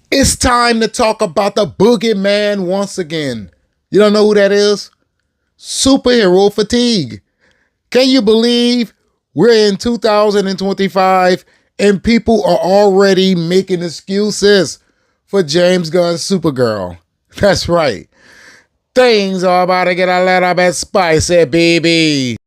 It's time to talk about the boogeyman once again. You don't know who that is? Superhero fatigue. Can you believe we're in 2025 and people are already making excuses for James Gunn's Supergirl? That's right. Things are about to get a little bit spicy, baby.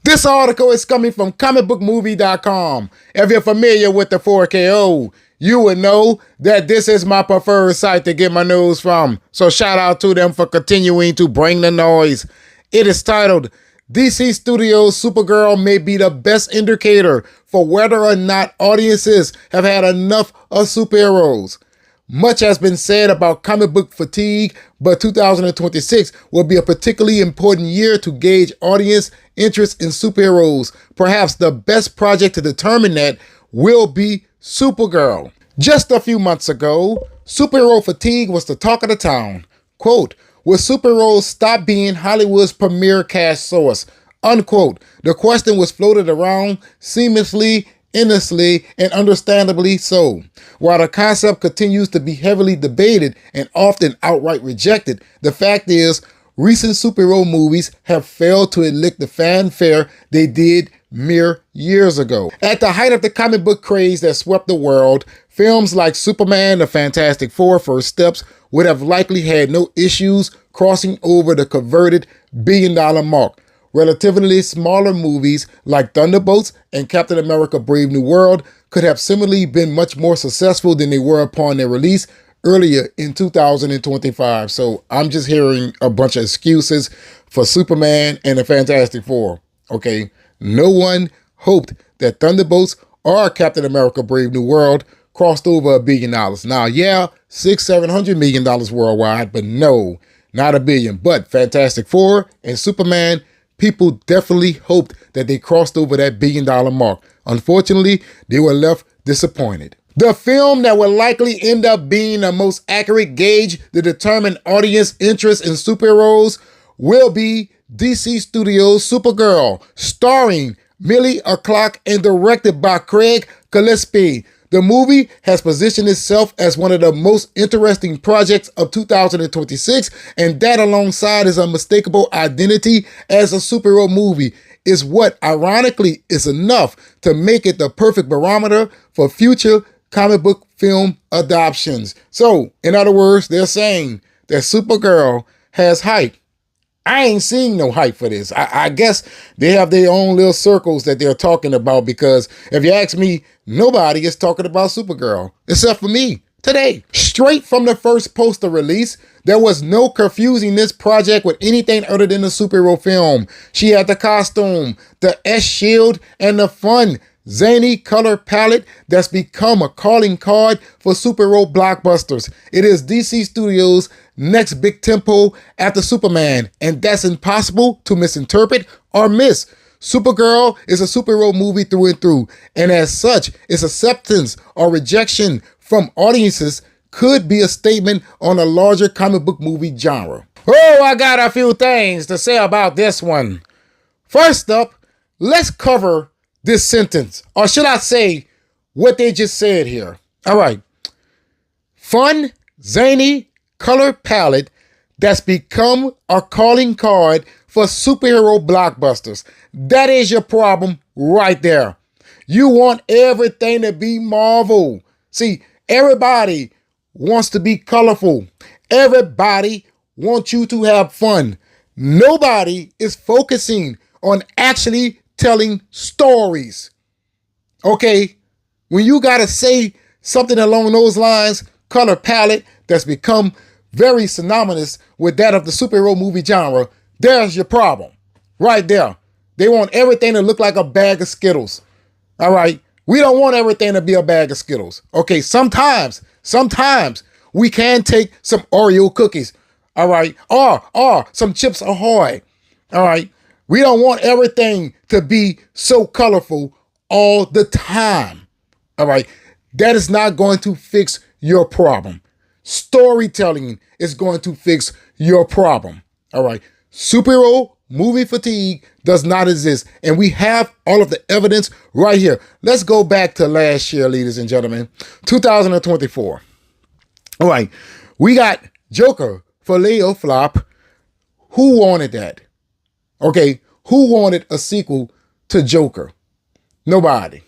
This article is coming from comicbookmovie.com. If you're familiar with the 4KO, you would know that this is my preferred site to get my news from. So shout out to them for continuing to bring the noise. It is titled, DC Studios' Supergirl may be the best indicator for whether or not audiences have had enough of superheroes. Much has been said about comic book fatigue, but 2026 will be a particularly important year to gauge audience interest in superheroes. Perhaps the best project to determine that will be Supergirl. Just a few months ago, superhero fatigue was the talk of the town. Quote, will superheroes stop being Hollywood's premier cash source? Unquote. The question was floated around seamlessly, endlessly, and understandably so. While the concept continues to be heavily debated and often outright rejected, the fact is, recent superhero movies have failed to elicit the fanfare they did mere years ago. At the height of the comic book craze that swept the world, films like Superman, The Fantastic Four, First Steps would have likely had no issues crossing over the coveted billion-dollar mark. Relatively smaller movies like Thunderbolts and Captain America Brave New World could have similarly been much more successful than they were upon their release earlier in 2025. So I'm just hearing a bunch of excuses for Superman and the Fantastic Four. Okay, no one hoped that Thunderbolts or Captain America Brave New World crossed over $1 billion. Now, yeah, $600-700 million worldwide, but no, not $1 billion. But Fantastic Four and Superman, people definitely hoped that they crossed over that $1 billion mark. Unfortunately, they were left disappointed. The film that will likely end up being the most accurate gauge to determine audience interest in superheroes will be DC Studios' Supergirl, starring Millie O'Clock and directed by Craig Gillespie. The movie has positioned itself as one of the most interesting projects of 2026, and that alongside its unmistakable identity as a superhero movie is what, ironically, is enough to make it the perfect barometer for future comic book film adoptions. So, in other words, they're saying that Supergirl has hype. I ain't seeing no hype for this. I guess they have their own little circles that they're talking about, because if you ask me, nobody is talking about Supergirl except for me today. Straight from the first poster release, there was no confusing this project with anything other than a superhero film. She had the costume, the S-shield, and the fun, zany color palette that's become a calling card for superhero blockbusters. It is DC Studios' next big tempo after Superman, and that's impossible to misinterpret or miss. Supergirl is a superhero movie through and through, and as such, its acceptance or rejection from audiences could be a statement on a larger comic book movie genre. Oh, I got a few things to say about this one. First up, let's cover this sentence, or should I say what they just said here. All right. Fun, zany color palette that's become a calling card for superhero blockbusters. That is your problem right there. You want everything to be Marvel. See, everybody wants to be colorful. Everybody wants you to have fun. Nobody is focusing on actually telling stories. Okay, when you gotta say something along those lines, color palette that's become very synonymous with that of the superhero movie genre, there's your problem right there. They want everything to look like a bag of Skittles. All right, we don't want everything to be a bag of Skittles. Okay, sometimes we can take some Oreo cookies. All right, or some Chips Ahoy. All right. We don't want everything to be so colorful all the time. All right. That is not going to fix your problem. Storytelling is going to fix your problem. All right. Superhero movie fatigue does not exist. And we have all of the evidence right here. Let's go back to last year, ladies and gentlemen, 2024. All right, we got Joker for Leo flop. Who wanted that? Okay, who wanted a sequel to Joker? Nobody.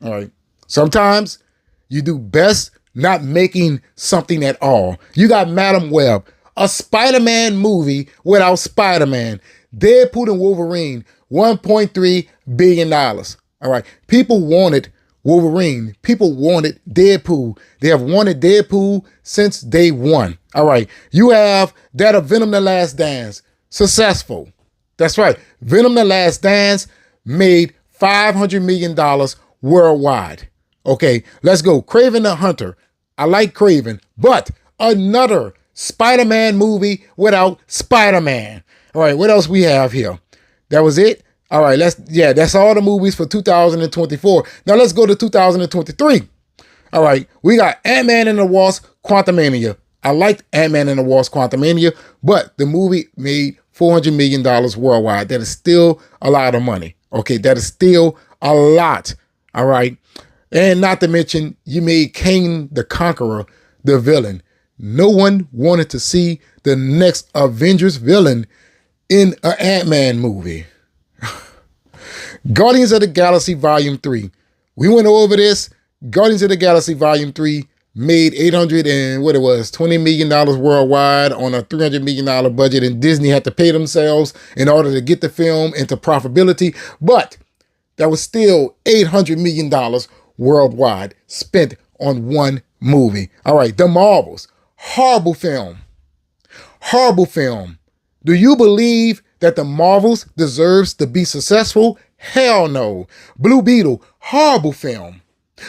All right. Sometimes you do best not making something at all. You got Madam Web, a Spider-Man movie without Spider-Man. Deadpool and Wolverine, $1.3 billion. All right. People wanted Wolverine. People wanted Deadpool. They have wanted Deadpool since day one. All right. You have that of Venom the Last Dance. Successful. That's right. Venom the Last Dance made $500 million worldwide. Okay, let's go. Kraven the Hunter. I like Kraven, but another Spider-Man movie without Spider-Man. All right, what else we have here? That was it? All right, that's all the movies for 2024. Now let's go to 2023. All right, we got Ant-Man and the Wasp, Quantumania. I liked Ant-Man and the Wasp, Quantumania, but the movie made $400 million worldwide. That is still a lot of money. Okay, that is still a lot. All right. And not to mention, you made Kang the Conqueror the villain. No one wanted to see the next Avengers villain in an Ant-Man movie. Guardians of the Galaxy Volume 3. We went over this. Guardians of the Galaxy Volume 3 made $20 million worldwide on a $300 million budget, and Disney had to pay themselves in order to get the film into profitability. But that was still $800 million worldwide spent on one movie. All right, The Marvels. Horrible film. Horrible film. Do you believe that The Marvels deserves to be successful? Hell no. Blue Beetle. Horrible film.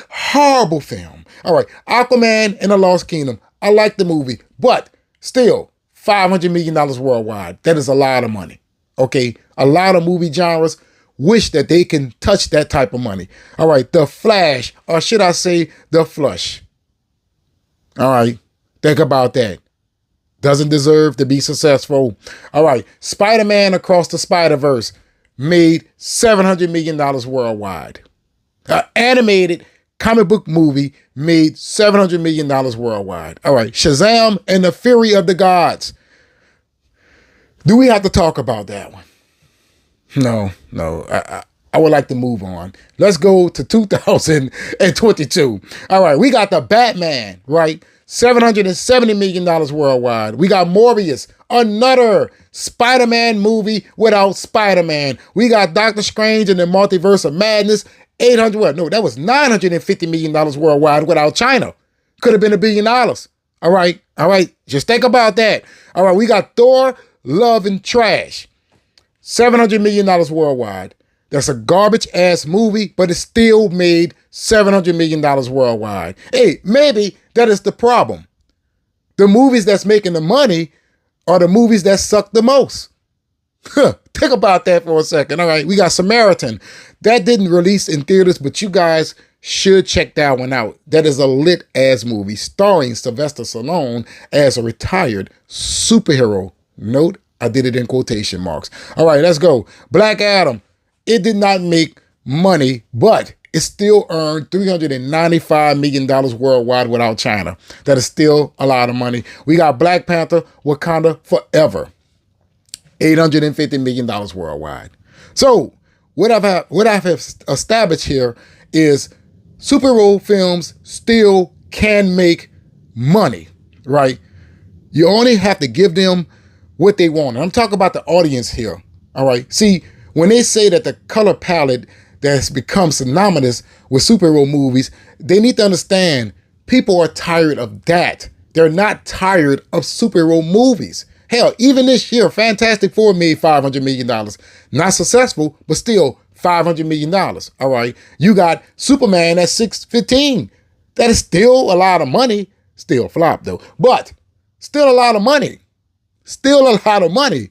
Horrible film. All right, Aquaman and the Lost Kingdom. I like the movie, but still $500 million worldwide. That is a lot of money. Okay, a lot of movie genres wish that they can touch that type of money. All right, The Flash, or should I say The Flush. All right, think about that. Doesn't deserve to be successful. All right, Spider-Man Across the Spider-Verse made $700 million worldwide. Animated comic book movie made $700 million worldwide. All right, Shazam and the Fury of the Gods. Do we have to talk about that one? No. I would like to move on. Let's go to 2022. All right, we got the Batman, right? $770 million worldwide. We got Morbius, another Spider-Man movie without Spider-Man. We got Doctor Strange and the Multiverse of Madness, that was $950 million worldwide without China. Could have been $1 billion. All right, just think about that. All right, we got Thor, Love and Trash. $700 million worldwide. That's a garbage ass movie, but it still made $700 million worldwide. Hey, maybe that is the problem. The movies that's making the money are the movies that suck the most. Think about that for a second. All right, we got Samaritan. That didn't release in theaters, but you guys should check that one out. That is a lit ass movie starring Sylvester Stallone as a retired superhero. Note, I did it in quotation marks. All right, let's go. Black Adam. It did not make money, but it still earned $395 million worldwide without China. That is still a lot of money. We got Black Panther, Wakanda Forever. $850 million worldwide. So what I've established here is superhero films still can make money, right? You only have to give them what they want. And I'm talking about the audience here, all right? See, when they say that the color palette that's become synonymous with superhero movies, they need to understand people are tired of that. They're not tired of superhero movies. Hell, even this year, Fantastic Four made $500 million. Not successful, but still $500 million. All right. You got Superman at $615. That is still a lot of money. Still flop though, but still a lot of money. Still a lot of money.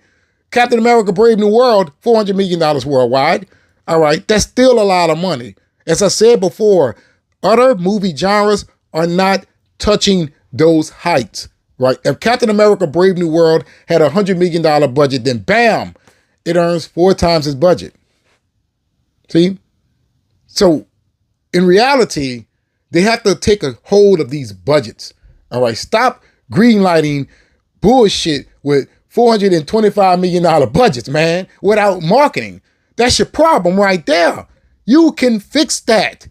Captain America Brave New World, $400 million worldwide. All right. That's still a lot of money. As I said before, other movie genres are not touching those heights. Right? If Captain America Brave New World had $100 million budget, then bam, it earns 4 times its budget. See? So in reality, they have to take a hold of these budgets. All right. Stop greenlighting bullshit with $425 million budgets, man, without marketing. That's your problem right there. You can fix that.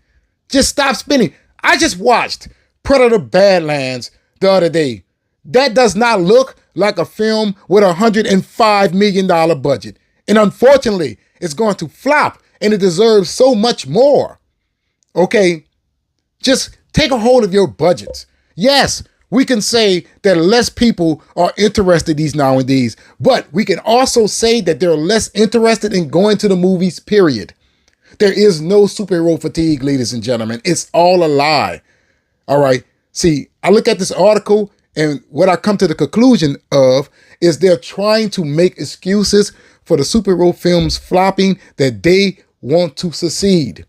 Just stop spending. I just watched Predator Badlands the other day. That does not look like a film with a $105 million budget. And unfortunately, it's going to flop, and it deserves so much more. Okay? Just take a hold of your budgets. Yes, we can say that less people are interested these nowadays, but we can also say that they're less interested in going to the movies, period. There is no superhero fatigue, ladies and gentlemen. It's all a lie. All right. See, I look at this article, and what I come to the conclusion of is they're trying to make excuses for the superhero films flopping that they want to succeed.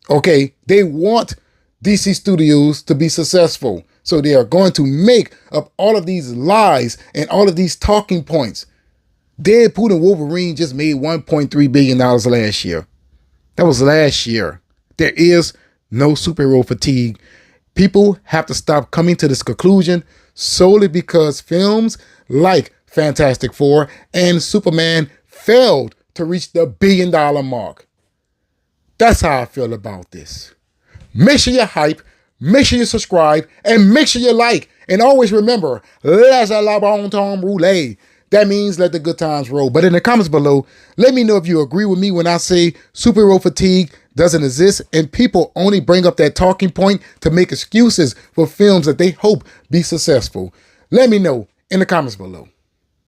Okay. They want DC Studios to be successful. So they are going to make up all of these lies and all of these talking points. Deadpool and Wolverine just made $1.3 billion last year. That was last year. There is no superhero fatigue. People have to stop coming to this conclusion solely because films like Fantastic Four and Superman failed to reach the $1 billion mark. That's how I feel about this. Make sure you're hype. Make sure you subscribe, and make sure you like. And always remember, laissez la bon temps rouler. That means let the good times roll. But in the comments below, let me know if you agree with me when I say superhero fatigue doesn't exist and people only bring up that talking point to make excuses for films that they hope be successful. Let me know in the comments below.